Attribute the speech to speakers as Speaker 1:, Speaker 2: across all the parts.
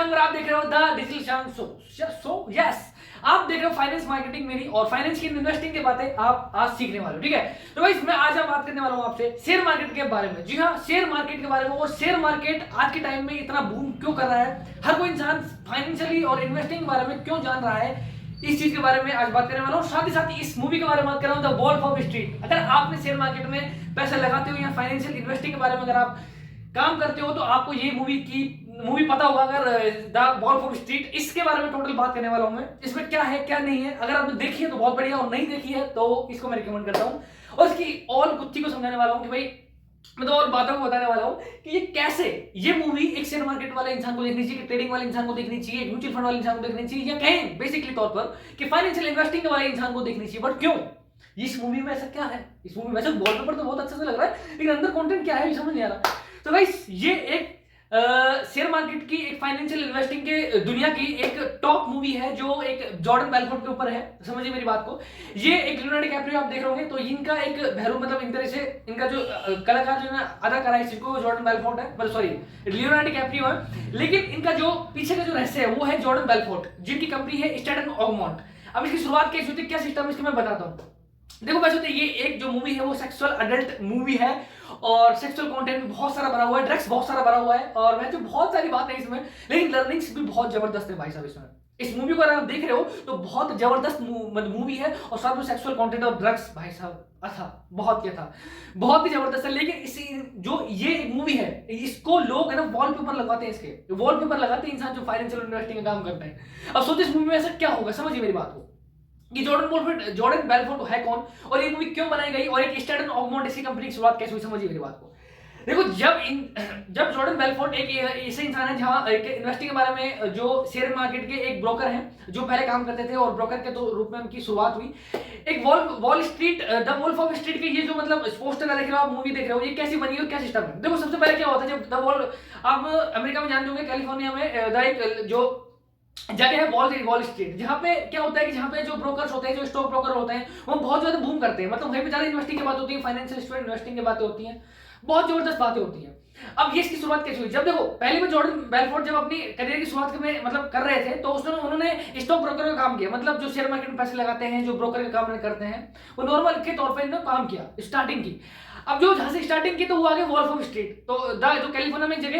Speaker 1: शांग और आप देख रहे हो द डिजिटल शांग सो यस, आप देख रहे हो फाइनेंस मार्केटिंग मेरी, और फाइनेंस की इन्वेस्टिंग की बातें आप आज सीखने वाले हो। ठीक है, तो गाइस मैं आज बात करने वाला हूं आपसे शेयर मार्केट के बारे में। जी हाँ, शेयर मार्केट के बारे में। और शेयर मार्केट आज के टाइम में इतना बूम क्यों कर रहा है, हर कोई इंसान फाइनेंशियली और इन्वेस्टिंग के बारे में क्यों जान रहा है, इस चीज के बारे में आज बात करने वाला हूं। साथ ही साथ इस मूवी के बारे में बात कर रहा हूं, द वॉल्फ ऑफ स्ट्रीट। अगर आपने शेयर मार्केट में पैसा लगाते हो या फाइनेंशियल इन्वेस्टिंग के बारे में अगर आप काम करते हो तो आपको ये मूवी पता होगा। अगर द वॉल्फ ऑफ स्ट्रीट, इसके बारे में टोटल बात करने वाला हूं मैं। इसमें क्या है क्या नहीं है, अगर आपने देखी है तो बहुत बढ़िया, और नहीं देखी है तो इसको मैं रिकमेंड करता हूं। और इसकी ऑल गुत्थी को समझाने वाला हूं कि भाई मैं तो और बातों को बताने वाला हूं कि ये कैसे, ये मूवी एक शेयर मार्केट वाले इंसान को देखनी चाहिए, ट्रेडिंग वाले इंसान को देखनी चाहिए, म्यूचुअल फंड वाले इंसान को देखनी चाहिए, या कहें बेसिकली तौर पर कि फाइनेंशियल इन्वेस्टिंग वाले इंसान को देखनी चाहिए। बट क्यों इस मूवी में ऐसा क्या है? इस मूवी में वैसे वॉलपेपर तो बहुत अच्छा से लग रहा है, लेकिन अंदर कंटेंट क्या है समझ नहीं आ रहा। तो गाइस ये एक शेयर मार्केट की, एक फाइनेंशियल इन्वेस्टिंग के दुनिया की एक टॉप मूवी है, जो एक जॉर्डन बेलफोर्ड के ऊपर है। समझिए मेरी बात को। ये एक लियोनार्डो डिकैप्रियो आप देख रहे होंगे, तो इनका एक भैरव, मतलब इन तरह से इनका जो कलाकार जो है अदा करा है इसको, जॉर्डन बेलफोर्ड है, मतलब सॉरी लियोनार्डो डिकैप्रियो है, लेकिन इनका जो पीछे का जो रहस्य है वो है जॉर्डन बेलफोर्ड, जिनकी कंपनी है स्टैंडर्ड ऑगमोंट। अब इसकी शुरुआत कैसे होती है, क्या सिस्टम है, इसको मैं बताता हूँ। देखो वैसे तो ये एक जो मूवी है वो सेक्सुअल अडल्ट मूवी है, और सेक्सुअल कंटेंट भी बहुत सारा भरा हुआ है, ड्रग्स बहुत सारा भरा हुआ है, और वैसे बहुत सारी बातें इसमें, लेकिन लर्निंग्स भी बहुत जबरदस्त है भाई साहब इसमें। इस मूवी को अगर आप देख रहे हो तो बहुत जबरदस्त मूवी है, और साथ में सेक्सुअल कंटेंट और ड्रग्स भाई साहब बहुत क्या था, बहुत ही जबरदस्त है। लेकिन इसी जो ये मूवी है इसको लोग है ना वॉलपेपर लगाते हैं, इसके वॉलपेपर लगाते हैं इंसान जो फाइनेंशियल इन्वेस्टिंग का काम करते हैं। अब सोचिए इस मूवी में ऐसा क्या होगा, समझिए मेरी बात को कि जॉर्डन बेलफोर्ड है कौन, और ये मूवी क्यों बनाई गई, और एक स्टैंडर्ड ऑगमोंट इसी कंपनी की शुरुआत कैसे हुई, समझिए मेरी बात को। देखो जब जॉर्डन बेलफोर्ड एक ऐसे इंसान है जहां एक इन्वेस्टिंग के बारे में, जो शेयर मार्केट के एक ब्रोकर हैं जो पहले काम करते थे, और ब्रोकर के तो रूप में उनकी शुरुआत हुई। एक wall street, the wolf of street के ये जो मतलब पोस्टर देख रहे हो आप, मूवी देख रहे हो, ये कैसी बनी है, क्या सिस्टम है। देखो सबसे पहले क्या होता है, जब द वॉल, आप अमेरिका में जानते होंगे कैलिफोर्निया में द एक जो जगह है वॉल स्ट्रीट, जहां पे क्या होता है कि जहां पे जो ब्रोकर्स होते हैं, जो स्टॉक ब्रोकर होते हैं, वो बहुत ज्यादा बूम करते हैं, मतलब वहीं पे ज्यादा इन्वेस्टिंग की बात होती है, फाइनेंशियल इन्वेस्टिंग की बातें होती हैं, बहुत जबरदस्त बातें होती हैं। अब ये इसकी शुरुआत कैसे हुई, जब देखो पहले में जॉर्डन बेलफोर्ड जब अपनी करियर की शुरुआत में मतलब कर रहे थे, तो उसमें उन्होंने स्टॉक ब्रोकर का काम किया, मतलब जो शेयर मार्केट में पैसे लगाते हैं, जो ब्रोकर का काम करते हैं, वो नॉर्मल के तौर पर इन्होंने काम किया, स्टार्टिंग की। अब जो जहां से स्टार्टिंग की तो वो आगे वॉल्फ ऑफ स्ट्रीट, तो जो कैलिफोर्निया में एक जगह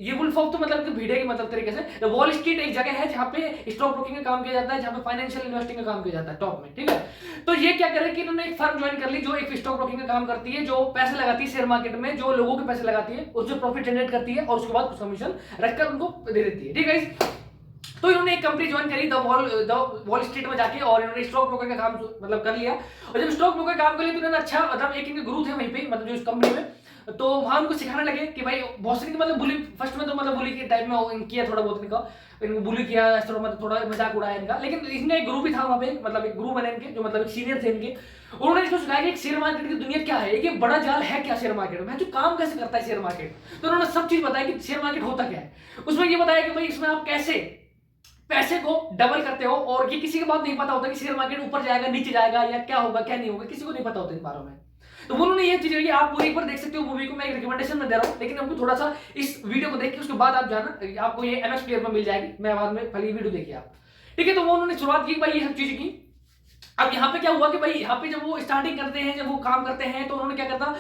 Speaker 1: ये वुल्फ ऑफ तो मतलब कि भीड़े की मतलब तरीके से, वॉल स्ट्रीट एक जगह है जहां पे स्टॉक ब्रोकिंग का काम किया जाता है, जहां पे फाइनेंशियल इन्वेस्टिंग का काम किया जाता है टॉप में। ठीक है, तो ये क्या करे कि इन्होंने एक फर्म ज्वाइन कर ली जो एक स्टॉक ब्रोकिंग का काम करती है, जो पैसे लगाती है शेयर मार्केट में, जो लोगों के पैसे लगाती है, उससे प्रॉफिट जनरेट करती है, और उसके बाद कुछ कमीशन रखकर उनको दे देती है। ठीक है, तो इन्होंने एक कंपनी ज्वाइन करी द वॉल स्ट्रीट में जाके, और इन्होंने स्टॉक ब्रोकर का काम मतलब कर लिया। और जब स्टॉक ब्रोकर का काम कर लिया तो इन्होंने अच्छा, मतलब एक इनके गुरु थे वहीं पे, मतलब जो इस कंपनी में, तो वहां उनको सिखाने लगे कि भाई बहुत सारी मतलब बुली, फर्स्ट में तो मतलब बुली के टाइप में किया थोड़ा बहुत इनका, इनको बुली किया, मतलब थोड़ा मजाक उड़ाया इनका, लेकिन इनका एक गुरु भी था वहां पे, मतलब एक गुरु बने इनके, जो मतलब एक सीनियर थे इनके। उन्होंने इसको सिखाया कि शेयर मार्केट की दुनिया क्या है, एक बड़ा जाल है क्या शेयर मार्केट में, जो काम कैसे करता है शेयर मार्केट। तो उन्होंने सब चीज बताया कि शेयर मार्केट होता क्या है। उसमें ये बताया कि भाई इसमें आप कैसे पैसे को डबल करते हो, और ये किसी को बात नहीं पता होता कि शेयर मार्केट ऊपर जाएगा नीचे जाएगा, या क्या होगा क्या नहीं होगा, किसी को नहीं पता होता इन बारों में। तो उन्होंने ये चीज, आप पूरी पर देख सकते हो मूवी को, मैं एक रिकमेंडेशन में दे रहा हूं, लेकिन हमको थोड़ा सा इस वीडियो को देख के उसके बाद आप जाना, आपको ये एमएक्स प्लेयर में मिल जाएगी, मैं बाद में खाली वीडियो देखिए आप। ठीक है, तो वो उन्होंने शुरुआत की भाई ये सब चीजें की। अब यहाँ पे क्या हुआ कि भाई यहाँ पे जब वो स्टार्टिंग करते हैं, जब वो काम करते हैं, तो उन्होंने क्या करता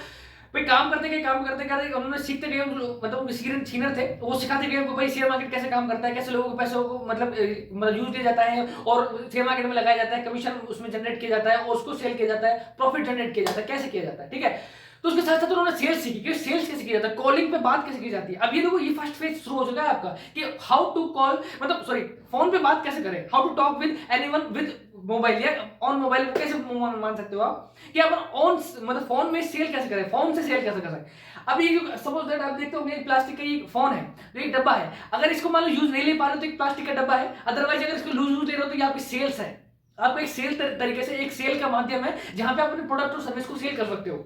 Speaker 1: भाई, काम करते करते उन्होंने सीखते गए, मतलब उनके सीनियर थे, वो सिखाते गए उनको भाई शेयर मार्केट कैसे काम करता है, कैसे लोगों के पैसों को मतलब यूज किया जाता है, और शेयर मार्केट में लगाया जाता है, कमीशन उसमें जनरेट किया जाता है, और उसको सेल किया जाता है, प्रॉफिट जनरेट किया जाता है, कैसे किया जाता है। ठीक है, तो उसके साथ साथ उन्होंने सेल्स सीखी कि सेल्स कैसे किया जाता है, कॉलिंग पे बात कैसे की जाती है। अब ये देखो ये फर्स्ट फेज शुरू हो चुका है आपका कि हाउ टू कॉल, मतलब सॉरी फोन पे बात कैसे करें, how to talk with anyone with mobile, या ऑन मोबाइल कैसे मान सकते हो आप कि अपन ऑन मतलब फोन में सेल कैसे करें, फोन से सेल कैसे कर सकते हैं। अब ये सपोज दैट आप देखते होंगे प्लास्टिक का ये फोन है, तो एक डब्बा है, अगर इसको मान लो यूज नहीं ले पा रहे तो एक प्लास्टिक का डब्बा है, अदरवाइज अगर इसको यूज ले रहे हो तो ये आपकी सेल्स है, आपको एक सेल तरीके से एक सेल का माध्यम है जहां पे आप अपने प्रोडक्ट और सर्विस को सेल कर सकते हो।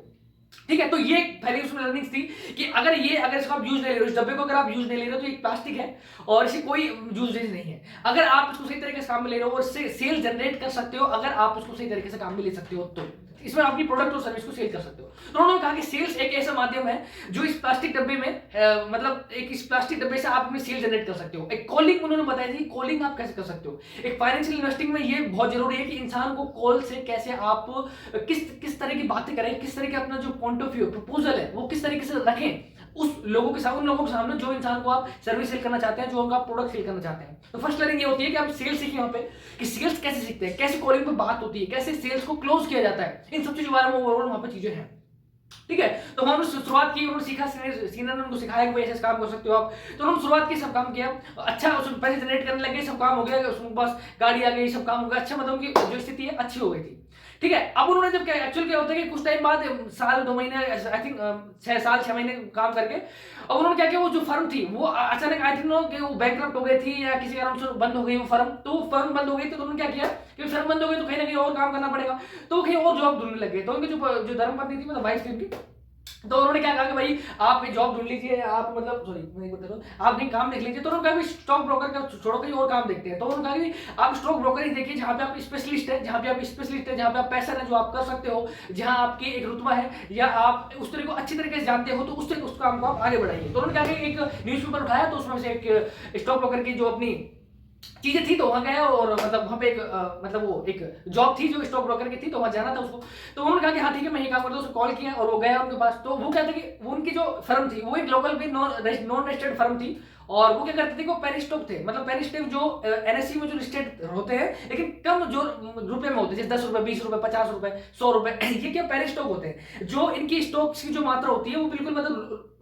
Speaker 1: ठीक है, तो ये पहले उसमें लर्निंग्स थी कि अगर इसको आप यूज नहीं ले रहे हो, इस डब्बे को अगर आप यूज नहीं ले रहे हो तो ये प्लास्टिक है और इसे कोई यूजेज नहीं है। अगर आप इसको सही तरीके से काम में ले रहे हो और इससे सेल जनरेट कर सकते हो, अगर आप इसको सही तरीके से काम में ले सकते हो तो इसमें आपकी प्रोडक्ट और सर्विस को सेल कर सकते हो। तो उन्होंने कहा कि सेल्स एक ऐसा माध्यम है जो इस प्लास्टिक डब्बे में मतलब एक इस प्लास्टिक डब्बे से आप अपनी सेल जनरेट कर सकते हो। एक कॉलिंग उन्होंने बताया थी, कॉलिंग आप कैसे कर सकते हो। एक फाइनेंशियल इन्वेस्टिंग में ये बहुत जरूरी है कि इंसान को कॉल से कैसे आप किस तरह की बातें करें, किस तरह के अपना जो पॉइंट ऑफ व्यू प्रपोजल है वो किस तरीके से रखें उस लोगों के साथ, उन लोगों के सामने जो इंसान को आप सर्विस सेल करना चाहते हैं, जो उनका प्रोडक्ट सेल करना चाहते हैं। तो फर्स्ट लर्निंग ये होती है कि आप सेल्स सीखें वहां पे कि सेल्स कैसे सीखते हैं, कैसे कॉलिंग पे बात होती है, कैसे सेल्स को क्लोज किया जाता है, इन सब चीजों के बारे में ओवरऑल वहां पे चीजें हैं। ठीक है, तो उन्होंने शुरुआत की, उन्होंने सीखा, सीनियर ने उनको सिखाया कि भाई ऐसे काम कर सकते हो आप। तो उन्होंने शुरुआत की, सब काम किया, अच्छा उसमें पैसे जनरेट करने लगे, सब काम हो गया, उसके पास गाड़ी आ गई, सब काम हो गया, अच्छा मतलब उनकी जो स्थिति है अच्छी हो गई थी। ठीक है, अब उन्होंने जब क्या एक्चुअल क्या होता है कि कुछ टाइम बाद साल 2 महीने आई थिंक 6 साल 6 महीने काम करके अब उन्होंने क्या किया, वो जो फर्म थी वो अचानक आई थिंक नो कि वो बैंकरप्ट हो गई थी या किसी कारण से बंद हो गई वो फर्म। तो फर्म बंद हो गई तो उन्होंने क्या किया कि फर्म बंद हो गई तो कहीं ना कहीं और काम करना पड़ेगा, तो कहीं और जॉब ढूंढने लगे। तो उनकी जो धर्मपत्नी थी मतलब वाइफ थी उनकी, तो उन्होंने क्या कहा कि भाई आप जॉब ढूंढ लीजिए, आप मतलब सॉरी मैं बता रहा हूँ, आप कहीं काम देख लीजिए। तो उन्होंने कहा कि स्टॉक ब्रोकर का छोड़ो, कहीं और काम देखते हैं। तो उन्होंने कहा कि आप स्टॉक ब्रोकर ही देखिए जहाँ पे आप स्पेशलिस्ट है, जहाँ पे आप स्पेशलिस्ट है, जहाँ पे आप पैसा है जो आप कर सकते हो, जहाँ आपकी एक रुतबा है या आप उस तरह को अच्छी तरीके से जानते हो, तो उस तरह उस काम को आप आगे बढ़ाइए। तो उन्होंने कहा कि एक न्यूज़पेपर उठाया, तो उसमें से एक स्टॉक ब्रोकर की जो अपनी चीजें थी तो वहां गया और मतलब वहां पे एक मतलब वो एक जॉब थी जो स्टॉक ब्रोकर की थी, तो वहां जाना था उसको। तो उन्होंने कहा कि हाँ ठीक है मैं ये काम करता हूँ, उसको कॉल किया और वो गया उनके पास। तो वो कहते कि वो उनकी जो फर्म थी वो एक लोकल भी नॉन रजिस्टर्ड फर्म थी, और वो क्या करते थे कि वो पेनी स्टॉक थे, मतलब पेनी स्टॉक जो एनएससी में जो लिस्टेड होते हैं लेकिन कम जो रुपए में होते हैं, जैसे 10 रुपए, 20 रुपए, 50 रुपए, 100 रुपए, ये क्या पेनी स्टॉक होते हैं। जो इनकी स्टॉक्स की जो मात्रा होती है वो बिल्कुल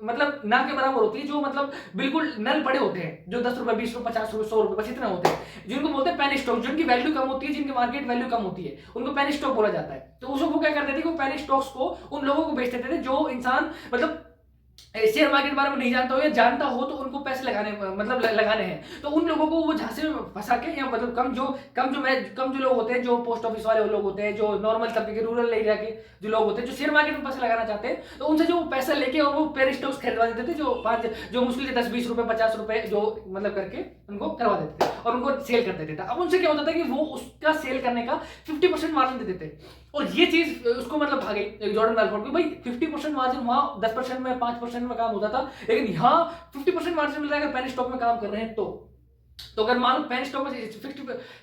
Speaker 1: मतलब ना के बराबर होती है, जो मतलब बिल्कुल नल पड़े होते हैं, जो 10 रुपए, 20 रुपए, 50 रुपए, 100 रुपए बस इतना होते हैं, जिनको बोलते हैं पेनी स्टॉक। जिनकी वैल्यू कम होती है, जिनकी मार्केट वैल्यू कम होती है, उनको पेनी स्टॉक बोला जाता है। तो उसको वो क्या करते थे कि वो पेनी स्टॉक्स को उन लोगों को बेच देते थे जो इंसान मतलब शेयर मार्केट के बारे में नहीं जानता हो या जानता हो तो उनको पैसे लगाने मतलब लगाने हैं, तो उन लोगों को वो झांसे में फंसा के या मतलब कम जो लोग होते हैं, जो पोस्ट ऑफिस वाले लोग होते हैं, जो नॉर्मल तबके के रूरल एरिया के जो लोग होते हैं, जो शेयर मार्केट में पैसे लगाना चाहते हैं, तो उनसे जो पैसा लेके और वो पेनी स्टॉक्स खरीदवा देते थे, जो मुश्किल से 10-20 रुपए, 50 रुपए जो मतलब करके उनको करवा देते थे और उनको सेल कर देते थे। अब उनसे क्या होता था कि वो उसका सेल करने का 50% मार्जिन देते थे, और ये चीज उसको मतलब भागी जॉर्डन बेलफोर्ड को, भाई 50% मार्जिन वहां 10% में 5% में काम होता था, लेकिन यहाँ 50% मार्जिन मिल रहा है अगर पेनी स्टॉक में काम कर रहे हैं। तो अगर मान लो पेनी स्टॉक में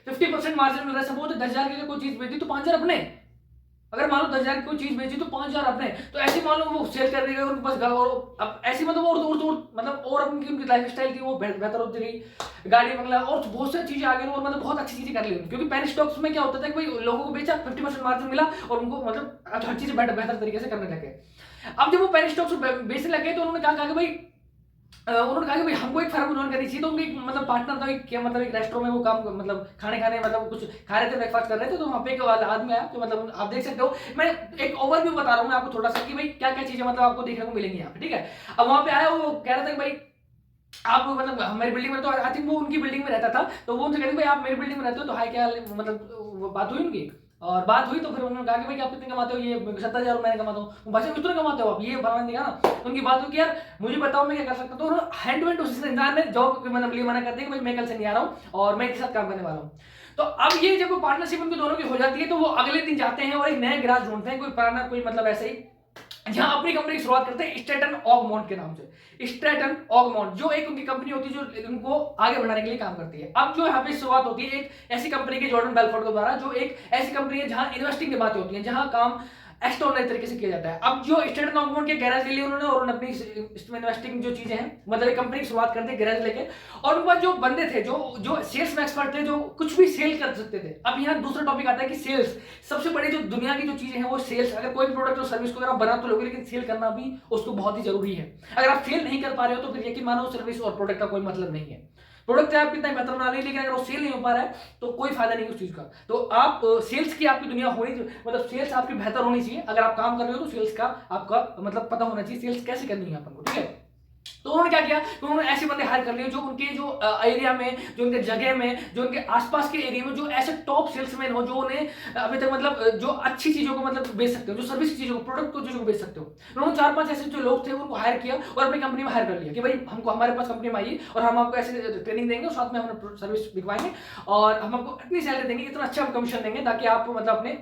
Speaker 1: 50% मार्जिन मिल रहा है, सपोज 10,000 की कोई चीज बेची तो 5,000 अपने, अगर मान लो 10,000 की कोई चीज बेची तो 5,000 अपने, तो ऐसे मान लो वो सेल कर देगा उनके पास, और अब ऐसी मतलब और उनकी लाइफ स्टाइल थी वो बेहतर होती गई, गाड़ी बंगला और बहुत सारी चीजें आ गई और मतलब बहुत अच्छी चीजें कर ली, क्योंकि पेनी स्टॉक्स में क्या होता था कि भाई लोगों को बेचा, 50% मार्जिन मिला और उनको मतलब हर चीजें बेहतर तरीके से करने लगे। अब जब वो पेनी स्टॉक्स बेचने लगे तो उन्होंने कहा कि भाई हमको एक फर्म ज्वाइन करनी चाहिए। तो उनके मतलब पार्टनर था, क्या मतलब एक रेस्टोरेंट में वो काम मतलब खाने मतलब कुछ खा रहे थे, ब्रेकफास्ट कर रहे थे, तो वहाँ पे एक आदमी आया, तो मतलब आप देख सकते हो, मैं एक ओवरव्यू बता रहा हूँ आपको थोड़ा सा कि भाई क्या क्या चीजें मतलब आपको देखने को मिलेंगी यहाँ पे। ठीक है, अब वहाँ पे आया, वो कह रहा था कि भाई आप मतलब हमारी बिल्डिंग में, तो आई थिंक वो उनकी बिल्डिंग में रहता था, तो वो उनसे कहते भाई आप मेरी बिल्डिंग में रहते हो, तो हाय क्या मतलब बात हुई उनकी, और बात हुई तो फिर उन्होंने कहा कि भाई आप कितने कमाते हो, ये 70,000 महीने कमाता हूँ, भाई कितने कमाते हो आप, ये भगवान ने कहा ना। उनकी बात हुई कि यार मुझे बताओ मैं क्या कर सकता हूँ। तो उन्होंने हैंड टू हैंड उस इंसान ने जॉब मतलब लिए मना कर दिया कि भाई मैं कल से नहीं आ रहा हूँ और मैं इनके साथ काम करने वाला हूँ। तो अब ये जब पार्टनरशिप उनके दोनों की हो जाती है, तो वो अगले दिन जाते हैं और एक नए ग्राहक ढूंढते हैं, कोई पुराना कोई मतलब ऐसे ही, जहां अपनी कंपनी की शुरुआत करते हैं स्ट्रैटन ऑगमोंट के नाम से। स्ट्रैटन ऑगमोंट जो एक उनकी कंपनी होती है जो उनको आगे बढ़ाने के लिए काम करती है। अब जो यहाँ पे शुरुआत होती है एक ऐसी कंपनी की जॉर्डन बेलफोर्ड के द्वारा, जो एक ऐसी कंपनी है जहां इन्वेस्टिंग की बातें होती हैं, जहां काम एक्स्ट्राऑर्डिनरी तरीके से किया जाता है। अब जो स्ट्रैटन ऑगमोंट के गैराज ले लिए उन्होंने और अपनी इन्वेस्टिंग जो चीजें हैं मतलब एक कंपनी की शुरुआत करते गैराज लेके, और उनके पास जो बंदे थे जो सेल्स में एक्सपर्ट थे, जो कुछ भी सेल कर सकते थे। अब यहाँ दूसरा टॉपिक आता है कि सेल्स सबसे बड़ी जो दुनिया की जो चीजें हैं वो सेल्स। अगर कोई प्रोडक्ट और सर्विस को अगर आप बना तो लोगे, लेकिन सेल करना भी उसको बहुत ही जरूरी है। अगर आप सेल नहीं कर पा रहे हो तो फिर यकीन मानो सर्विस और प्रोडक्ट का कोई मतलब नहीं है। प्रोडक्ट आप कितना बेहतर बना रहे, लेकिन अगर वो सेल नहीं हो पा रहा है तो कोई फायदा नहीं उस चीज का। तो आप सेल्स की आपकी दुनिया होनी, मतलब सेल्स आपकी बेहतर होनी चाहिए। अगर आप काम कर रहे हो तो सेल्स का आपका मतलब पता होना चाहिए, सेल्स कैसे करनी है अपन को। ठीक है, तो उन्होंने क्या किया, तो उन्होंने ऐसे बंदे हायर कर लिए जो उनके जो एरिया में, जो उनके जगह में, जो उनके आसपास के एरिया में जो ऐसे टॉप सेल्समैन हो, जो उन्हें अभी तक मतलब जो अच्छी चीजों को मतलब बेच सकते हो, जो सर्विस की चीजों को, प्रोडक्ट को, चीजों को बेच सकते हो। उन्होंने 4-5 ऐसे जो लोग थे उनको हायर किया और अपनी कंपनी में हायर कर लिया कि भाई हमको हमारे पास कंपनी में आइए और हम आपको ऐसे ट्रेनिंग देंगे और साथ में हम सर्विस दिखवाएंगे और हम आपको इतनी सैलरी देंगे, इतना अच्छा कमीशन देंगे ताकि आप मतलब अपने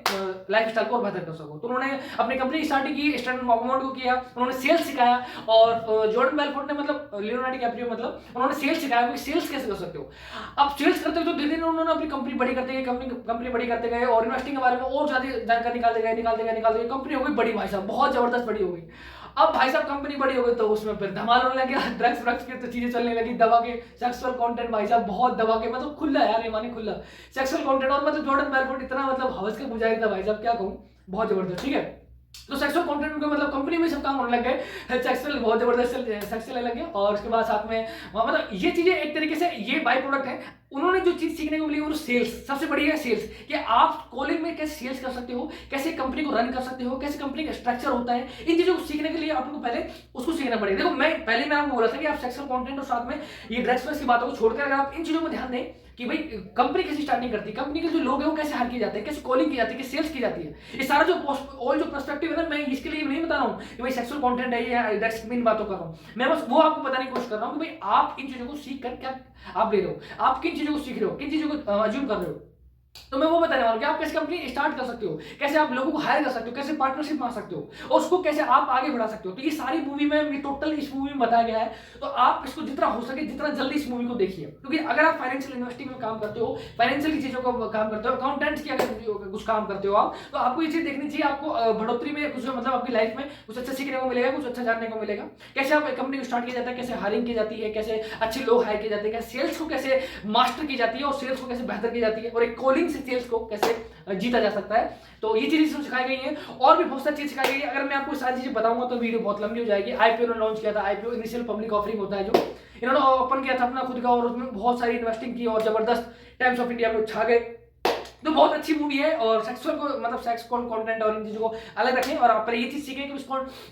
Speaker 1: लाइफ स्टाइल को और बेहतर कर सको। तो उन्होंने अपनी कंपनी स्टार्ट की, स्टैंडर्ड अमाउंट को किया, उन्होंने सेल्स सिखाया और जॉर्डन बेलफोर्ड ने मतलब लियोनार्डो डिकैप्रियो मतलब उन्होंने सेल्स सिखाया कि सेल्स कैसे कर सकते हो। अब सेल्स करते हुए तो धीरे धीरे उन्होंने अपनी कंपनी बड़ी करते गए, कंपनी बड़ी करते गए और इन्वेस्टिंग के बारे में और ज्यादा जानकारी निकालते गए, कंपनी हो गई बड़ी भाई साहब, बहुत जबरदस्त बड़ी हो गई। अब भाई साहब कंपनी बड़ी हो गई तो उसमें फिर धमाल होने लग गया, ड्रग्स की तो चीजें चलने लगी, दवा के सेक्सुअल कंटेंट भाई साहब, बहुत दवा के मतलब खुला यार, ये माने खुला सेक्सुअल कंटेंट। और मतलब जॉर्डन बेलफोर्ड इतना मतलब हवस का पुजारी था भाई साहब, क्या कहूँ, बहुत जबरदस्त। ठीक है, तो सेक्सुअल कंटेंट उनका मतलब कंपनी में सब काम होने लग गए, सेक्सुअल बहुत जबरदस्त सेक्स चलने लग गया। और उसके बाद साथ में मतलब ये चीजें एक तरीके से ये बाई प्रोडक्ट है। उन्होंने जो चीज सीखने को मिली वो सेल्स, सबसे बड़ी है सेल्स, कि आप कॉलिंग में कैसे सेल्स कर सकते हो, कैसे कंपनी को रन कर सकते हो, कैसे कंपनी का स्ट्रक्चर होता है। इन चीजों को सीखने के लिए आपको पहले उसको सीखना पड़ेगा। देखो मैं पहले मैं आपको बोला था कि आप सेक्सुअल कंटेंट और साथ में ये ड्रग्स की बातों को छोड़कर अगर आप इन चीजों में ध्यान दें कि भाई कंपनी कैसे स्टार्टिंग करती है, कंपनी के जो लोग हैं वो कैसे हायर किए जाते हैं, कैसे कॉलिंग की जाती है, कैसे सेल्स की जाती है, ये सारा जो ऑल जो पर्सपेक्टिव है ना, मैं इसके लिए नहीं बता रहा हूँ कि भाई सेक्सुअल कंटेंट है या ड्रग्स की बातों कर रहा हूँ, मैं बस वो आपको बताने की कोशिश कर रहा हूँ कि भाई आप इन चीजों को सीख कर क्या आप ले रहे हो, आप किन चीजों को सीख रहे हो, किन चीजों को अज्यूम कर रहे हो। तो मैं वो बताने वाला हूं कि आप कैसे कंपनी स्टार्ट कर सकते हो, कैसे आप लोगों को हायर कर सकते हो, कैसे पार्टनरशिप मा सकते हो और उसको कैसे आप आगे बढ़ा सकते हो। तो ये सारी मूवी में ये टोटल इस मूवी में बताया गया है। तो आप इसको जितना हो सके जितना जल्दी इस मूवी को देखिए, क्योंकि अगर आप फाइनेंशियल इन्वेस्टिंग में काम करते हो, फाइनेंशियल की चीजों का काम करते हो, अकाउंटेंट्स की अगर कुछ काम करते हो आप, तो आपको ये चीज देखनी चाहिए। आपको बढ़ोतरी में कुछ मतलब आपकी लाइफ में कुछ अच्छा सीखने को मिलेगा, कुछ अच्छा जानने को मिलेगा, कैसे आप कंपनी को स्टार्ट किया जाता है, कैसे हायरिंग की जाती है, कैसे अच्छे लोग हायर किए जाते हैं, कैसे सेल्स को कैसे मास्टर की जाती है और सेल्स को कैसे बेहतर की जाती है और एक कॉलिंग से सेल्स को कैसे जीता जा सकता है। तो ये चीजें इसमें सिखाई गई हैं और भी बहुत सारी चीज सिखाई गई है। अगर मैं आपको सारी चीजें बताऊंगा तो वीडियो बहुत लंबी हो जाएगी। आईपीओ ने लॉन्च किया था, आईपीओ इनिशियल पब्लिक ऑफरिंग होता है जो इन्होंने ओपन किया था अपना खुद का और उसमें बहुत सारी इन्वेस्टिंग की और जबरदस्त टाइम्स ऑफ इंडिया में छा गए। तो बहुत अच्छी मूवी है और सेक्सुअल को मतलब सेक्स कंटेंट और इन चीजों को अलग रखें और आप पर ये चीज सीखें कि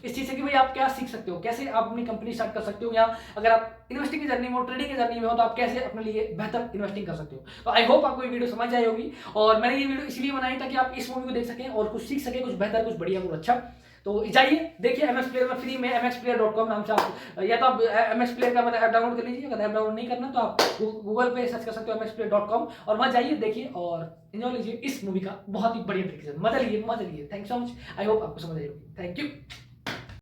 Speaker 1: इस चीज से कि भाई आप क्या सीख सकते हो, कैसे आप अपनी कंपनी स्टार्ट कर सकते हो, या अगर आप इन्वेस्टिंग की जर्नी में हो, ट्रेडिंग की जर्नी में हो, तो आप कैसे अपने लिए बेहतर इन्वेस्टिंग कर सकते हो। तो आई होप आपको ये वीडियो समझ आई होगी और मैंने ये वीडियो इसलिए बनाई ताकि आप इस मूवी को देख सकें और कुछ सीख सकें, कुछ बेहतर, कुछ बढ़िया, कुछ अच्छा। तो जाइए देखिए MX प्लेयर में फ्री में mxplayer.com नाम से आप, या तो आप MX प्लेयर का मतलब ऐप डाउनलोड कर लीजिए। अगर ऐप डाउनलोड नहीं करना तो आप गूगल पे सर्च कर सकते हो mxplayer.com और वहाँ जाइए, देखिए और एंजॉय लीजिए इस मूवी का बहुत ही बढ़िया तरीके से, मजा लीजिए। Thank you so much, I hope आपको समझ आई होगी। Thank you.